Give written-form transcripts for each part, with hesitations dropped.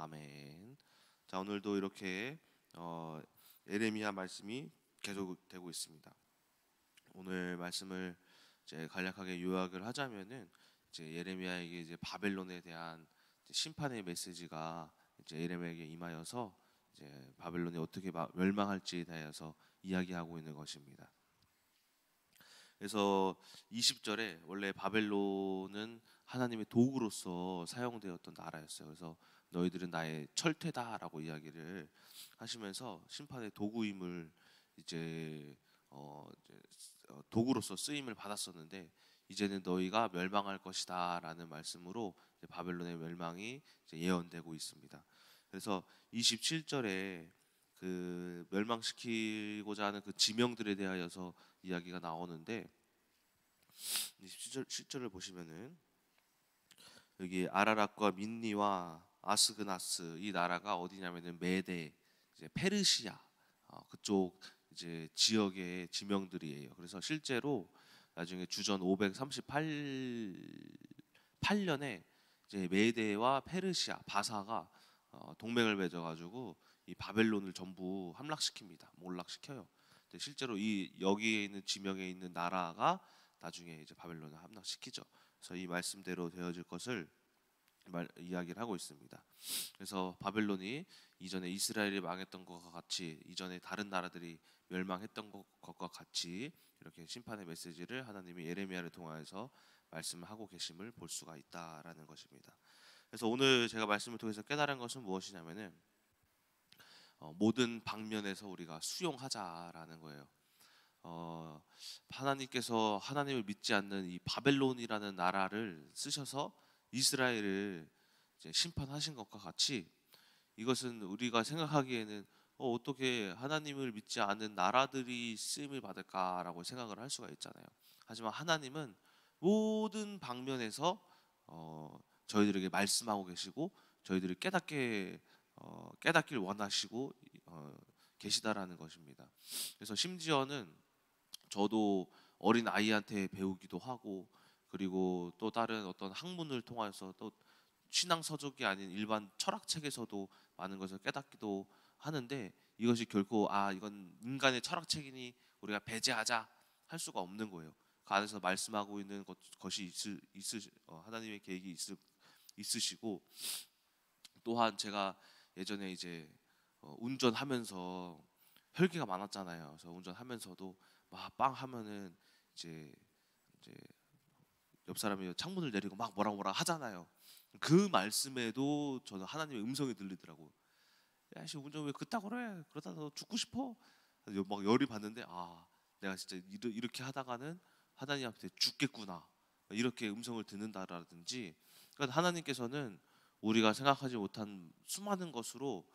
아멘. 자, 오늘도 이렇게 예레미야 말씀이 계속되고 있습니다. 오늘 말씀을 이제 간략하게 요약을 하자면은 이제 예레미야에게 이제 바벨론에 대한 심판의 메시지가 이제 예레미야에게 임하여서 이제 바벨론이 어떻게 멸망할지에 대해서 이야기하고 있는 것입니다. 그래서 20절에 원래 바벨론은 하나님의 도구로서 사용되었던 나라였어요. 그래서 너희들은 나의 철퇴다라고 이야기를 하시면서 심판의 도구임을 이제 도구로서 쓰임을 받았었는데, 이제는 너희가 멸망할 것이다라는 말씀으로 이제 바벨론의 멸망이 이제 예언되고 있습니다. 그래서 27절에 그 멸망시키고자 하는 그 지명들에 대하여서 이야기가 나오는데, 27절을 보시면은 여기 아라락과 민니와 아스그나스, 이 나라가 어디냐면은 메데, 이제 페르시아 그쪽 이제 지역의 지명들이에요. 그래서 실제로 나중에 주전 538년에 이제 메데와 페르시아 바사가 동맹을 맺어가지고 이 바벨론을 전부 함락시킵니다. 몰락시켜요. 근데 실제로 이 여기에 있는 지명에 있는 나라가 나중에 이제 바벨론을 함락시키죠. 그래서 이 말씀대로 되어질 것을 이야기를 하고 있습니다. 그래서 바벨론이 이전에 이스라엘이 망했던 것과 같이, 이전에 다른 나라들이 멸망했던 것과 같이 이렇게 심판의 메시지를 하나님이 예레미야를 통하여서 말씀하고 계심을 볼 수가 있다라는 것입니다. 그래서 오늘 제가 말씀을 통해서 깨달은 것은 무엇이냐면은 모든 방면에서 우리가 수용하자라는 거예요. 하나님께서 하나님을 믿지 않는 이 바벨론이라는 나라를 쓰셔서 이스라엘을 이제 심판하신 것과 같이, 이것은 우리가 생각하기에는 어떻게 하나님을 믿지 않는 나라들이 쓰임을 받을까라고 생각을 할 수가 있잖아요. 하지만 하나님은 모든 방면에서 저희들에게 말씀하고 계시고 저희들을 깨닫길 원하시고 계시다라는 것입니다. 그래서 심지어는 저도 어린 아이한테 배우기도 하고, 그리고 또 다른 어떤 학문을 통해서 또 신앙 서적이 아닌 일반 철학책에서도 많은 것을 깨닫기도 하는데, 이것이 결코 이건 인간의 철학책이니 우리가 배제하자 할 수가 없는 거예요. 그 안에서 말씀하고 있는 것이 하나님의 계획이 있으시고, 또한 제가 예전에 이제 운전하면서 혈기가 많았잖아요. 그래서 운전하면서도 막 빵 하면은 이제 옆 사람이 창문을 내리고 막 뭐라 하잖아요. 그 말씀에도 저는 하나님의 음성이 들리더라고. 야, 씨 운전 왜 그따구 그래? 그러다 너 죽고 싶어? 막 열이 받는데, 내가 진짜 이렇게 하다가는 하나님한테 죽겠구나, 이렇게 음성을 듣는다라든지. 그러니까 하나님께서는 우리가 생각하지 못한 수많은 것으로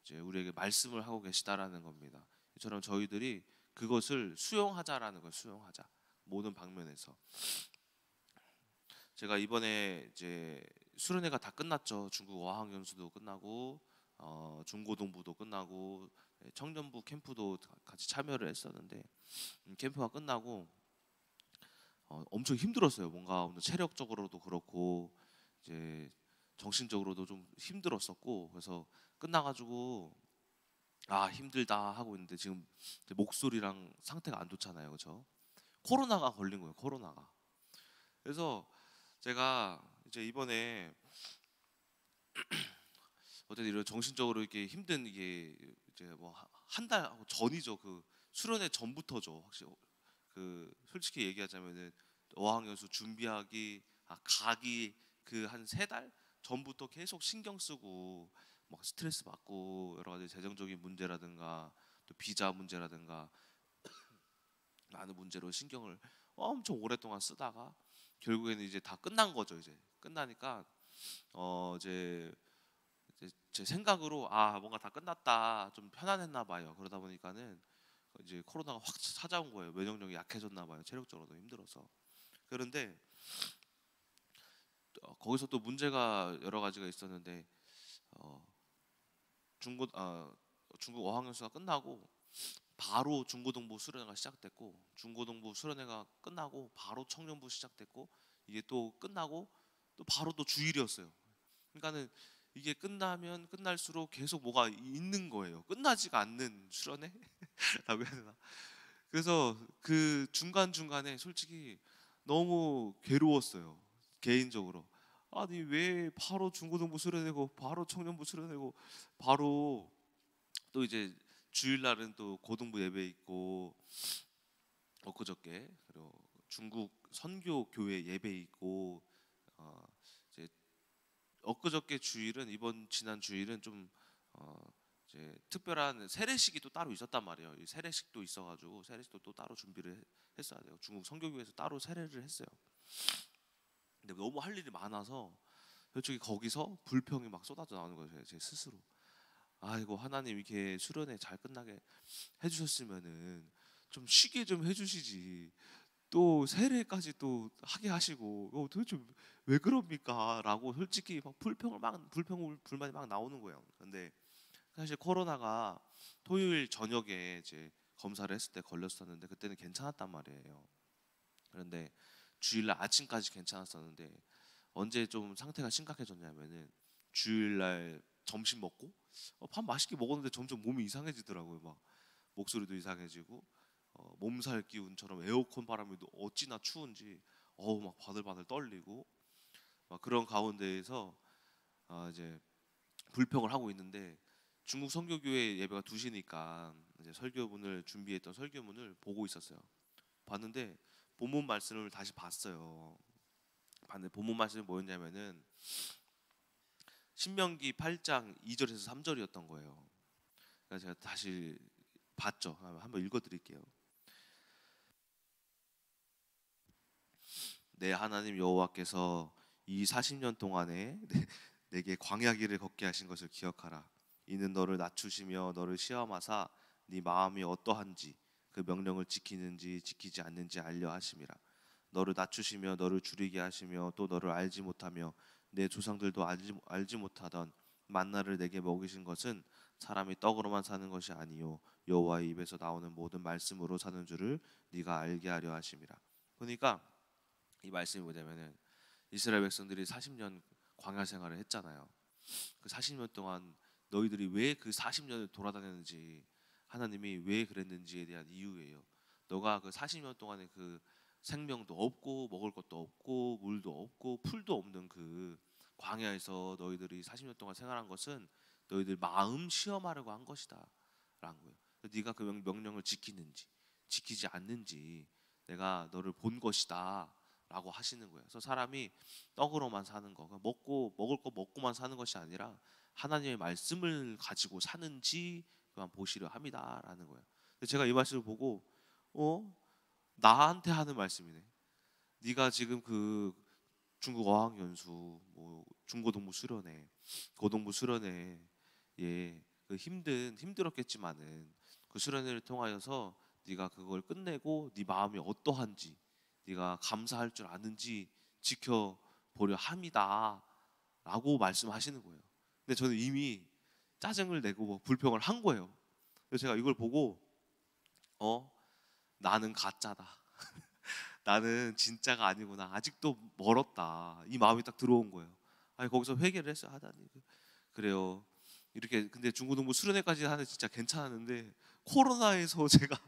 이제 우리에게 말씀을 하고 계시다라는 겁니다. 이처럼 저희들이 그것을 수용하자라는 걸, 수용하자, 모든 방면에서. 제가 이번에 이제 수련회가 다 끝났죠. 중국 어학연수도 끝나고 중고등부도 끝나고 청년부 캠프도 같이 참여를 했었는데, 캠프가 끝나고 엄청 힘들었어요. 뭔가 오늘 체력적으로도 그렇고 이제 정신적으로도 좀 힘들었었고, 그래서 끝나가지고 힘들다 하고 있는데 지금 목소리랑 상태가 안 좋잖아요. 그렇죠? 코로나가 걸린 거예요. 코로나가. 그래서 제가 이제 이번에 어쨌든 이런 정신적으로 이렇게 힘든, 이게 이제 뭐 한 달 전이죠. 그 수련회 전부터죠. 확실히 그 솔직히 얘기하자면은 어학연수 준비하기 가기 그 한 3달 전부터 계속 신경 쓰고 막 스트레스 받고, 여러 가지 재정적인 문제라든가 또 비자 문제라든가 많은 문제로 신경을 엄청 오랫동안 쓰다가 결국에는 이제 다 끝난 거죠. 이제 끝나니까 이제 제 생각으로 뭔가 다 끝났다, 좀 편안했나 봐요. 그러다 보니까는 이제 코로나가 확 찾아온 거예요. 면역력이 약해졌나 봐요. 체력적으로도 힘들어서. 그런데 거기서 또 문제가 여러 가지가 있었는데, 중국 어학연수가 끝나고 바로 중고등부 수련회가 시작됐고, 중고등부 수련회가 끝나고 바로 청년부 시작됐고, 이게 또 끝나고 또 바로 또 주일이었어요. 그러니까는 이게 끝나면 끝날수록 계속 뭐가 있는 거예요. 끝나지가 않는 수련회 라고 해야 되나? 그래서 그 중간중간에 솔직히 너무 괴로웠어요. 개인적으로. 아니 왜 바로 중고등부 수련회고 바로 청년부 수련회고 바로 또 이제 주일날은 또 고등부 예배 있고 엊그저께 그리고 중국 선교 교회 예배 있고 어 이제 엊그저께 주일은 이번 지난 주일은 좀 이제 특별한 세례식이 또 따로 있었단 말이에요. 이 세례식도 있어가지고 세례식도 또 따로 준비를 했어야 돼요. 중국 선교교회에서 따로 세례를 했어요. 근데 너무 할 일이 많아서 솔직히 거기서 불평이 막 쏟아져 나오는 거예요. 제 스스로. 아이고 하나님 이렇게 수련회 잘 끝나게 해주셨으면은 좀 쉬게 좀 해주시지. 또 세례까지 또 하게 하시고 도대체 왜 그럽니까? 라고 솔직히 막 불만이 막 나오는 거예요. 근데 사실 코로나가 토요일 저녁에 이제 검사를 했을 때 걸렸었는데 그때는 괜찮았단 말이에요. 그런데 주일날 아침까지 괜찮았었는데 언제 좀 상태가 심각해졌냐면은 주일날 점심 먹고 밥 맛있게 먹었는데 점점 몸이 이상해지더라고요. 막 목소리도 이상해지고 몸살 기운처럼 에어컨 바람이 어찌나 추운지 막 바들바들 떨리고 막 그런 가운데에서 이제 불평을 하고 있는데 중국 선교교회 예배가 2시니까 이제 설교문을 준비했던 설교문을 보고 있었어요. 봤는데 본문 말씀을 다시 봤어요. 봤는데 본문 말씀이 뭐였냐면은 신명기 8장 2절에서 3절이었던 거예요. 그래서 제가 다시 봤죠. 한번 읽어드릴게요. 내 하나님 여호와께서 이 40년 동안에 내게 광야 길을 걷게 하신 것을 기억하라. 이는 너를 낮추시며 너를 시험하사 네 마음이 어떠한지 그 명령을 지키는지 지키지 않는지 알려 하심이라. 너를 낮추시며 너를 줄이게 하시며 또 너를 알지 못하며 내 조상들도 알지 못하던 만나를 내게 먹이신 것은 사람이 떡으로만 사는 것이 아니요 여호와의 입에서 나오는 모든 말씀으로 사는 줄을 네가 알게 하려 하심이라. 그러니까 이 말씀이 뭐냐면은 이스라엘 백성들이 40년 광야 생활을 했잖아요. 그 40년 동안 너희들이 왜 그 40년을 돌아다녔는지 하나님이 왜 그랬는지에 대한 이유예요. 너가 그 40년 동안에 그 생명도 없고 먹을 것도 없고 물도 없고 풀도 없는 그 광야에서 너희들이 40년 동안 생활한 것은 너희들 마음 시험하려고 한 것이다 라는 거예요. 네가 그 명령을 지키는지 지키지 않는지 내가 너를 본 것이다 라고 하시는 거예요. 그래서 사람이 떡으로만 사는 거, 먹을 거 먹고만 사는 것이 아니라 하나님의 말씀을 가지고 사는지 그만 보시려 합니다라는 거예요. 제가 이 말씀을 보고 나한테 하는 말씀이네. 네가 지금 그 중국 어학연수, 뭐 중고등부 수련회, 고등부 수련회, 그 힘들었겠지만은 그 수련회를 통하여서 네가 그걸 끝내고 네 마음이 어떠한지, 네가 감사할 줄 아는지 지켜보려 함이다라고 말씀하시는 거예요. 근데 저는 이미 짜증을 내고 뭐 불평을 한 거예요. 그래서 제가 이걸 보고 나는 가짜다. 나는 진짜가 아니구나. 아직도 멀었다. 이 마음이 딱 들어온 거예요. 아니 거기서 회개를 했어요. 하다니 그래요. 이렇게 근데 중고등부 수련회까지 하는 진짜 괜찮았는데 코로나에서 제가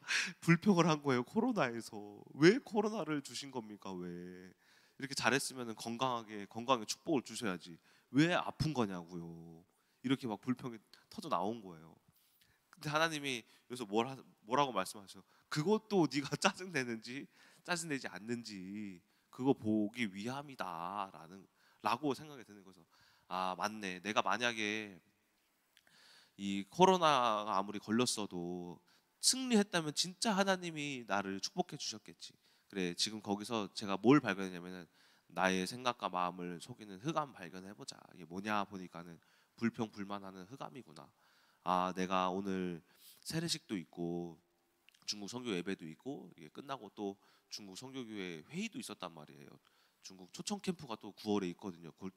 불평을 한 거예요. 코로나에서 왜 코로나를 주신 겁니까? 왜 이렇게 잘했으면 건강하게 축복을 주셔야지 왜 아픈 거냐고요. 이렇게 막 불평이 터져 나온 거예요. 근데 하나님이 여기서 뭐라고 말씀하셔? 그것도 네가 짜증내는지 짜증내지 않는지 그거 보기 위함이다라는 라고 생각이 드는 거죠. 아 맞네. 내가 만약에 이 코로나가 아무리 걸렸어도 승리했다면 진짜 하나님이 나를 축복해 주셨겠지. 그래 지금 거기서 제가 뭘 발견했냐면은 나의 생각과 마음을 속이는 흑암 발견해보자. 이게 뭐냐 보니까는 불평 불만하는 흑암이구나. 아 내가 오늘 세례식도 있고 중국 선교 예배도 있고 이게 끝나고 또 중국 선교교회 회의도 있었단 말이에요. 중국 초청 캠프가 또 9월에 있거든요. 그걸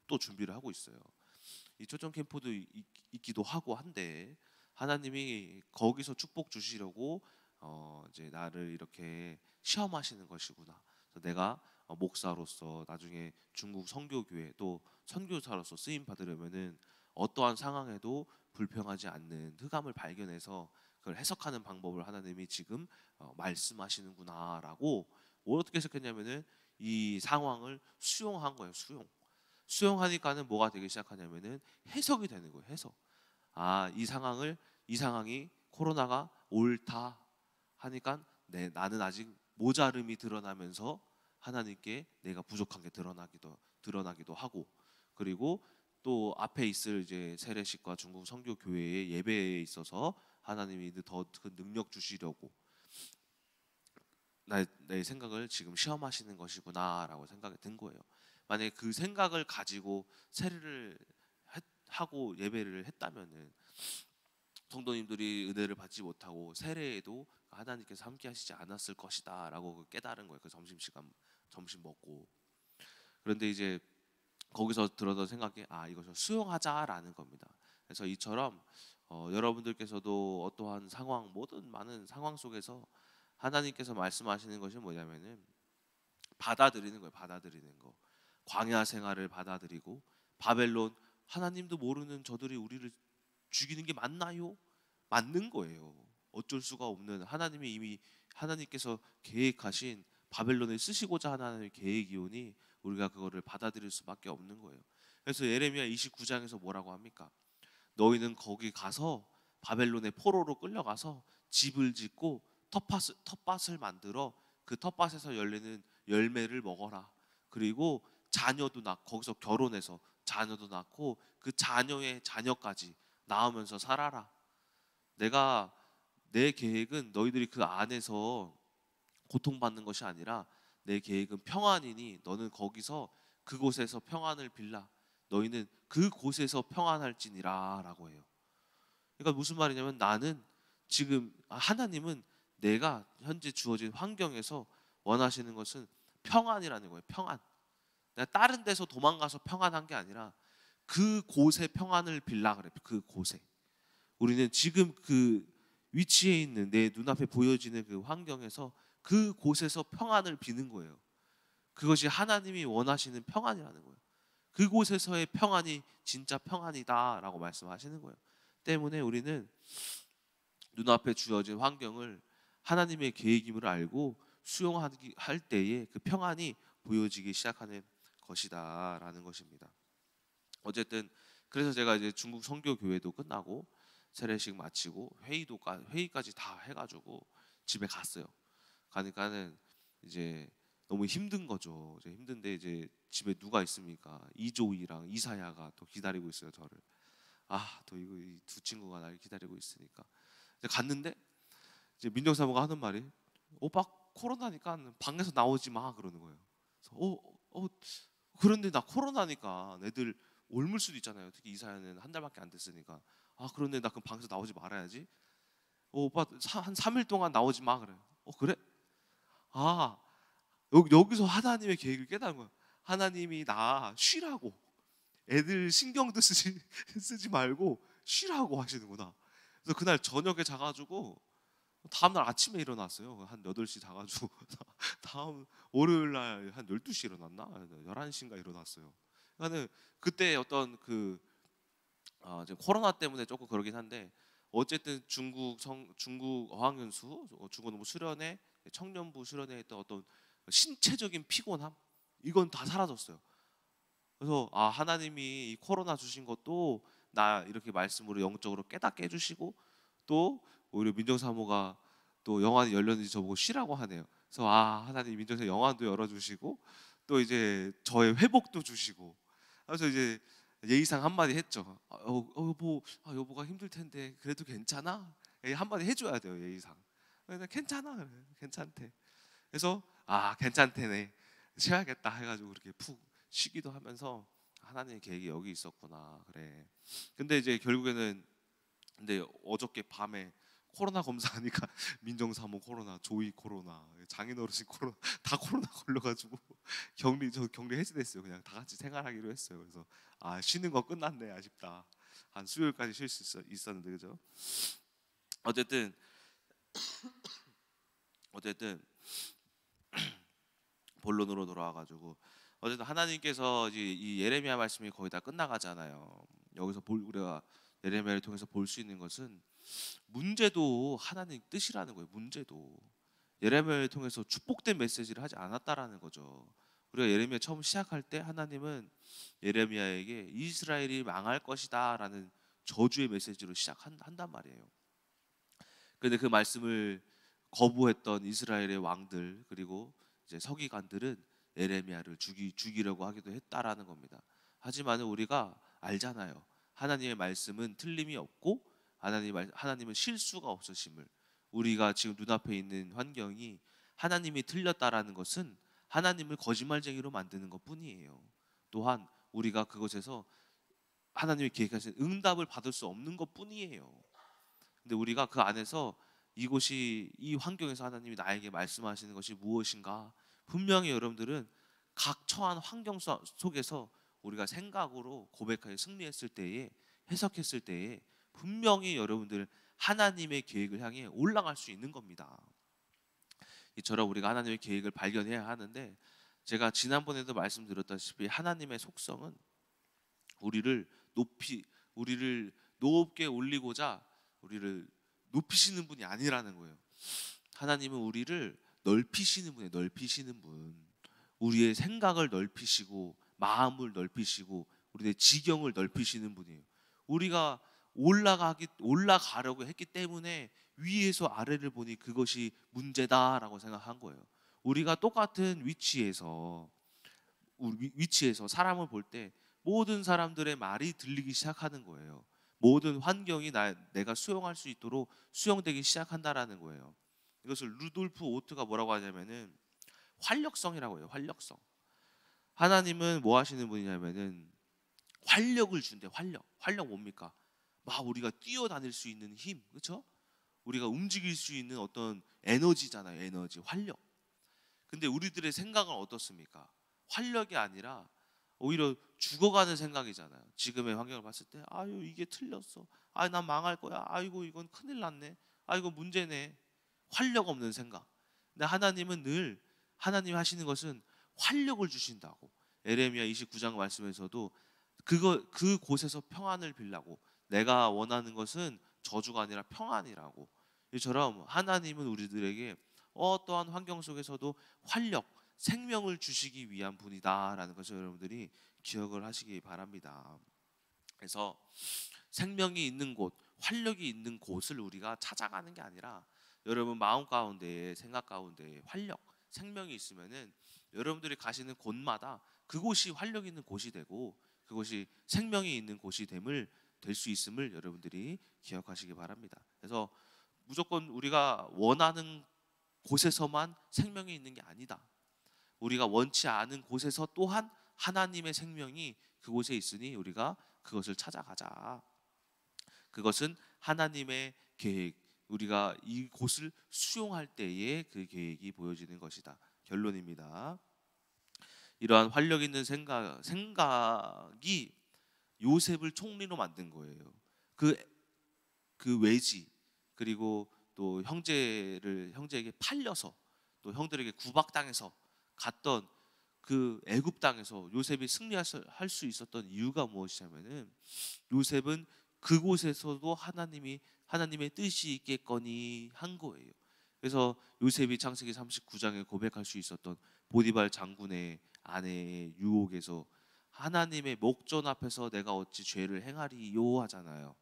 또 준비를 하고 있어요. 이 초청 캠프도 있기도 하고 한데 하나님이 거기서 축복 주시려고 이제 나를 이렇게 시험하시는 것이구나. 그래서 내가 목사로서 나중에 중국 선교교회 또 선교사로서 쓰임 받으려면은 어떠한 상황에도 불평하지 않는 흑암을 발견해서 그걸 해석하는 방법을 하나님이 지금 말씀하시는구나라고 어떻게 해석했냐면은 이 상황을 수용한 거예요. 수용하니까는 뭐가 되기 시작하냐면은 해석이 되는 거예요. 해석. 아, 이 상황이 코로나가 옳다 하니까 나는 아직 모자름이 드러나면서 하나님께 내가 부족한 게 드러나기도 하고, 그리고 또 앞에 있을 이제 세례식과 중국 선교 교회의 예배에 있어서 하나님이 더 그 능력 주시려고 내 생각을 지금 시험하시는 것이구나라고 생각이 든 거예요. 만약에 그 생각을 가지고 세례를 하고 예배를 했다면은 성도님들이 은혜를 받지 못하고 세례에도 하나님께서 함께 하시지 않았을 것이다라고 깨달은 거예요. 그 점심 먹고. 그런데 이제 거기서 들어서 생각이 이것을 수용하자라는 겁니다. 그래서 이처럼 여러분들께서도 어떠한 상황, 모든 많은 상황 속에서 하나님께서 말씀하시는 것이 뭐냐면은 받아들이는 거예요. 받아들이는 거. 광야 생활을 받아들이고, 바벨론, 하나님도 모르는 저들이 우리를 죽이는 게 맞나요? 맞는 거예요. 어쩔 수가 없는, 하나님께서 계획하신 바벨론을 쓰시고자 하는 하나님의 계획이오니 우리가 그거를 받아들일 수밖에 없는 거예요. 그래서 예레미야 29장에서 뭐라고 합니까? 너희는 거기 가서 바벨론의 포로로 끌려가서 집을 짓고 텃밭을 만들어 그 텃밭에서 열리는 열매를 먹어라. 그리고 자녀도 거기서 결혼해서 자녀도 낳고 그 자녀의 자녀까지 낳으면서 살아라. 내 계획은 너희들이 그 안에서 고통받는 것이 아니라 내 계획은 평안이니 너는 거기서 그곳에서 평안을 빌라. 너희는 그곳에서 평안할지니라 라고 해요. 그러니까 무슨 말이냐면 하나님은 내가 현재 주어진 환경에서 원하시는 것은 평안이라는 거예요. 평안. 내가 다른 데서 도망가서 평안한 게 아니라 그곳에 평안을 빌라 그래요. 그곳에. 우리는 지금 그 위치에 있는 내 눈앞에 보여지는 그 환경에서 그곳에서 평안을 비는 거예요. 그것이 하나님이 원하시는 평안이라는 거예요. 그곳에서의 평안이 진짜 평안이다라고 말씀하시는 거예요. 때문에 우리는 눈앞에 주어진 환경을 하나님의 계획임을 알고 수용할 때에 그 평안이 보여지기 시작하는 것이다라는 것입니다. 어쨌든 그래서 제가 이제 중국 선교 교회도 끝나고 세례식 마치고 회의까지 다 해가지고 집에 갔어요. 가니까는 이제 너무 힘든 거죠. 이제 힘든데 이제 집에 누가 있습니까? 이조이랑 이사야가 또 기다리고 있어요, 저를. 또 이 두 친구가 날 기다리고 있으니까. 이제 갔는데 이제 민정사모가 하는 말이 오빠 코로나니까 방에서 나오지 마 그러는 거예요. 그래서 그런데 나 코로나니까 애들 옮을 수도 있잖아요. 특히 이사야는 한 달밖에 안 됐으니까. 그런데 나 그럼 방에서 나오지 말아야지. 오빠 한 3일 동안 나오지 마 그래. 그래? 여기서 하나님의 계획을 깨달은 거야. 하나님이 나 쉬라고, 애들 신경도 쓰지 말고 쉬라고 하시는구나. 그래서 그날 저녁에 자가지고 다음날 아침에 일어났어요. 한 8시 자가지고 다음 월요일날 한 12시 일어났나? 11시인가 일어났어요. 그러니까 그때 어떤 지금 코로나 때문에 조금 그러긴 한데 어쨌든 중국 어학연수 중고등부 수련회 청년부 수련회에 있던 어떤 신체적인 피곤함 이건 다 사라졌어요. 그래서 하나님이 이 코로나 주신 것도 나 이렇게 말씀으로 영적으로 깨닫게 해주시고 또 오히려 민정사모가 또 영안이 열렸는지 저보고 쉬라고 하네요. 그래서 하나님 민정사 영안도 열어주시고 또 이제 저의 회복도 주시고 그래서 이제 예의상 한마디 했죠. 여보가 힘들 텐데 그래도 괜찮아? 한마디 해줘야 돼요 예의상. 괜찮아 그래 괜찮대. 그래서 괜찮대네 쉬어야겠다 해가지고 그렇게 푹 쉬기도 하면서 하나님의 계획이 여기 있었구나 그래. 근데 이제 결국에는 어저께 밤에 코로나 검사하니까 민정사모 코로나, 조이 코로나, 장인어르신 코로나 다 코로나 걸려가지고 격리 해제됐어요. 그냥 다 같이 생활하기로 했어요. 그래서 쉬는 거 끝났네 아쉽다. 한 수요일까지 쉴 수 있었는데 그죠? 어쨌든 본론으로 돌아와가지고 어쨌든 하나님께서 이제 이 예레미야 말씀이 거의 다 끝나가잖아요. 여기서 우리가 예레미야를 통해서 볼 수 있는 것은 문제도 하나님 뜻이라는 거예요. 문제도 예레미야를 통해서 축복된 메시지를 하지 않았다라는 거죠. 우리가 예레미야 처음 시작할 때 하나님은 예레미야에게 이스라엘이 망할 것이다라는 저주의 메시지로 시작한단 말이에요. 그런데 그 말씀을 거부했던 이스라엘의 왕들 그리고 이제 서기관들은 예레미야를 죽이려고 하기도 했다라는 겁니다. 하지만 우리가 알잖아요. 하나님의 말씀은 틀림이 없고 하나님은 실수가 없으심을. 우리가 지금 눈앞에 있는 환경이 하나님이 틀렸다라는 것은 하나님을 거짓말쟁이로 만드는 것뿐이에요. 또한 우리가 그것에서 하나님이 계획하신 응답을 받을 수 없는 것뿐이에요. 근데 우리가 그 안에서 이 환경에서 하나님이 나에게 말씀하시는 것이 무엇인가? 분명히 여러분들은 각 처한 환경 속에서 우리가 생각으로 고백하여 승리했을 때에, 해석했을 때에 분명히 여러분들 하나님의 계획을 향해 올라갈 수 있는 겁니다. 이처럼 우리가 하나님의 계획을 발견해야 하는데, 제가 지난번에도 말씀드렸다시피 하나님의 속성은 우리를 높게 올리고자 우리를 높이시는 분이 아니라는 거예요. 하나님은 우리를 넓히시는 분이에요. 넓히시는 분. 우리의 생각을 넓히시고 마음을 넓히시고 우리의 지경을 넓히시는 분이에요. 우리가 올라가려고 했기 때문에 위에서 아래를 보니 그것이 문제다라고 생각한 거예요. 우리가 똑같은 위치에서 사람을 볼 때 모든 사람들의 말이 들리기 시작하는 거예요. 모든 환경이 내가 수용할 수 있도록 수용되기 시작한다라는 거예요. 이것을 루돌프 오트가 뭐라고 하냐면은 활력성이라고 해요. 활력성. 하나님은 뭐 하시는 분이냐면은 활력을 준대. 활력 뭡니까? 막 우리가 뛰어다닐 수 있는 힘, 그렇죠? 우리가 움직일 수 있는 어떤 에너지잖아요. 에너지, 활력. 근데 우리들의 생각은 어떻습니까? 활력이 아니라 오히려 죽어가는 생각이잖아요. 지금의 환경을 봤을 때 아유 이게 틀렸어. 아 난 망할 거야. 아이고 이건 큰일 났네. 아이고 문제네. 활력 없는 생각. 근데 하나님은 늘 하나님 하시는 것은 활력을 주신다고. 에레미야 29장 말씀에서도 그곳에서 평안을 빌라고. 내가 원하는 것은 저주가 아니라 평안이라고. 이처럼 하나님은 우리들에게 어떠한 환경 속에서도 활력, 생명을 주시기 위한 분이다라는 것을 여러분들이 기억을 하시기 바랍니다. 그래서 생명이 있는 곳, 활력이 있는 곳을 우리가 찾아가는 게 아니라 여러분 마음 가운데에, 생각 가운데에 활력, 생명이 있으면은 여러분들이 가시는 곳마다 그곳이 활력 있는 곳이 되고 그곳이 생명이 있는 곳이 될 수 있음을 여러분들이 기억하시기 바랍니다. 그래서 무조건 우리가 원하는 곳에서만 생명이 있는 게 아니다. 우리가 원치 않은 곳에서 또한 하나님의 생명이 그곳에 있으니 우리가 그것을 찾아가자. 그것은 하나님의 계획, 우리가 이곳을 수용할 때에 그 계획이 보여지는 것이다. 결론입니다. 이러한 활력 있는 생각이 요셉을 총리로 만든 거예요. 그 외지 그리고 또 형제에게 팔려서 또 형들에게 구박당해서 갔던 그 애굽 땅에서 요셉이 승리할 수 있었던 이유가 무엇이냐면은 요셉은 그곳에서도 하나님의 뜻이 있겠거니 한 거예요. 그래서 요셉이 창세기 39장에 고백할 수 있었던 보디발 장군의 아내의 유혹에서 하나님의 목전 앞에서 내가 어찌 죄를 행하리요 하잖아요.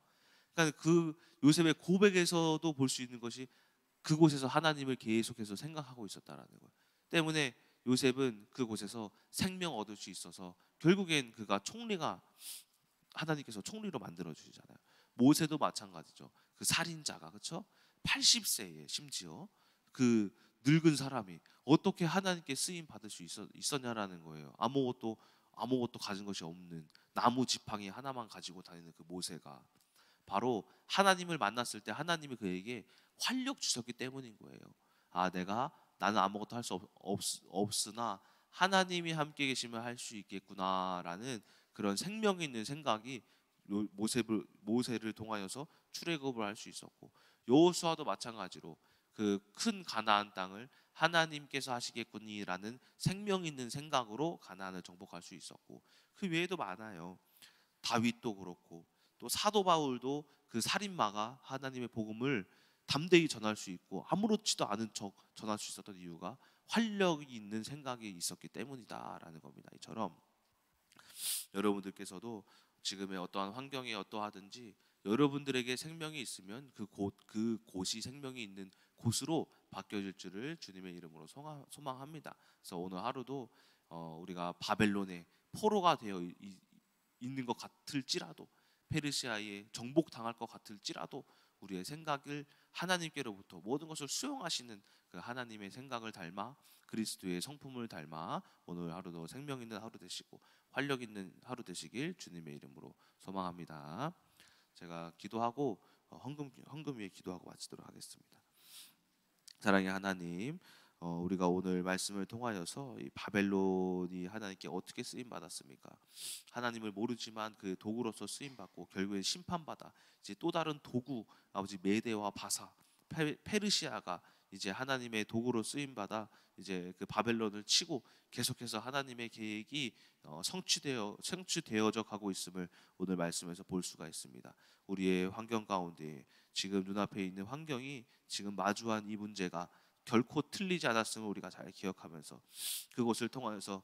그러니까 그 요셉의 고백에서도 볼 수 있는 것이 그곳에서 하나님을 계속해서 생각하고 있었다라는 거예요. 때문에 요셉은 그곳에서 생명 얻을 수 있어서 결국엔 하나님께서 총리로 만들어 주시잖아요. 모세도 마찬가지죠. 그 살인자가 그렇죠? 80세에 심지어 그 늙은 사람이 어떻게 하나님께 쓰임 받을 수 있었냐라는 거예요. 아무것도 가진 것이 없는 나무 지팡이 하나만 가지고 다니는 그 모세가 바로 하나님을 만났을 때 하나님이 그에게 활력 주셨기 때문인 거예요. 나는 아무것도 할 수 없으나 하나님이 함께 계시면 할 수 있겠구나라는 그런 생명 있는 생각이 모세를 통하여서 출애굽을 할 수 있었고, 여호수아도 마찬가지로 그 큰 가나안 땅을 하나님께서 하시겠거니라는 생명 있는 생각으로 가나안을 정복할 수 있었고, 그 외에도 많아요. 다윗도 그렇고 또 사도 바울도 그 살인마가 하나님의 복음을 담대히 전할 수 있고 아무렇지도 않은 척 전할 수 있었던 이유가 활력이 있는 생각이 있었기 때문이다라는 겁니다. 이처럼 여러분들께서도 지금의 어떠한 환경이 어떠하든지 여러분들에게 생명이 있으면 그곳이 생명이 있는 곳으로 바뀌어질 줄을 주님의 이름으로 소망합니다. 그래서 오늘 하루도 우리가 바벨론의 포로가 되어 있는 것 같을지라도, 페르시아에 정복당할 것 같을지라도 우리의 생각을 하나님께로부터 모든 것을 수용하시는 그 하나님의 생각을 닮아, 그리스도의 성품을 닮아 오늘 하루도 생명 있는 하루 되시고 활력 있는 하루 되시길 주님의 이름으로 소망합니다. 제가 기도하고 헌금 위에 기도하고 마치도록 하겠습니다. 사랑의 하나님, 우리가 오늘 말씀을 통하여서 이 바벨론이 하나님께 어떻게 쓰임 받았습니까? 하나님을 모르지만 그 도구로서 쓰임 받고 결국엔 심판받아 이제 또 다른 도구, 아버지 메대와 바사, 페르시아가 이제 하나님의 도구로 쓰임 받아 이제 그 바벨론을 치고 계속해서 하나님의 계획이 성취되어져 가고 있음을 오늘 말씀에서 볼 수가 있습니다. 우리의 환경 가운데 지금 눈앞에 있는 환경이 지금 마주한 이 문제가 결코 틀리지 않았음을 우리가 잘 기억하면서 그곳을 통하여서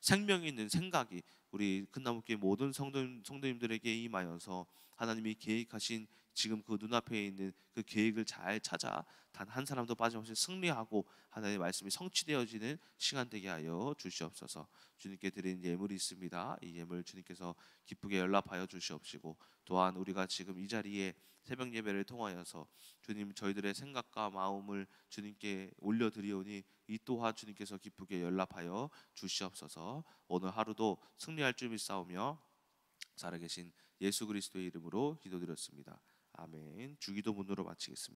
생명 있는 생각이 우리 큰나무교회 모든 성도님들에게 임하여서 하나님이 계획하신 지금 그 눈앞에 있는 그 계획을 잘 찾아 단 한 사람도 빠짐없이 승리하고 하나님의 말씀이 성취되어지는 시간 되게 하여 주시옵소서. 주님께 드린 예물이 있습니다. 이 예물 주님께서 기쁘게 연락하여 주시옵시고, 또한 우리가 지금 이 자리에 새벽 예배를 통하여서 주님 저희들의 생각과 마음을 주님께 올려드리오니 이 또한 주님께서 기쁘게 연락하여 주시옵소서. 오늘 하루도 승리할 줄 믿사오며 살아계신 예수 그리스도의 이름으로 기도드렸습니다. 아멘. 주기도문으로 마치겠습니다.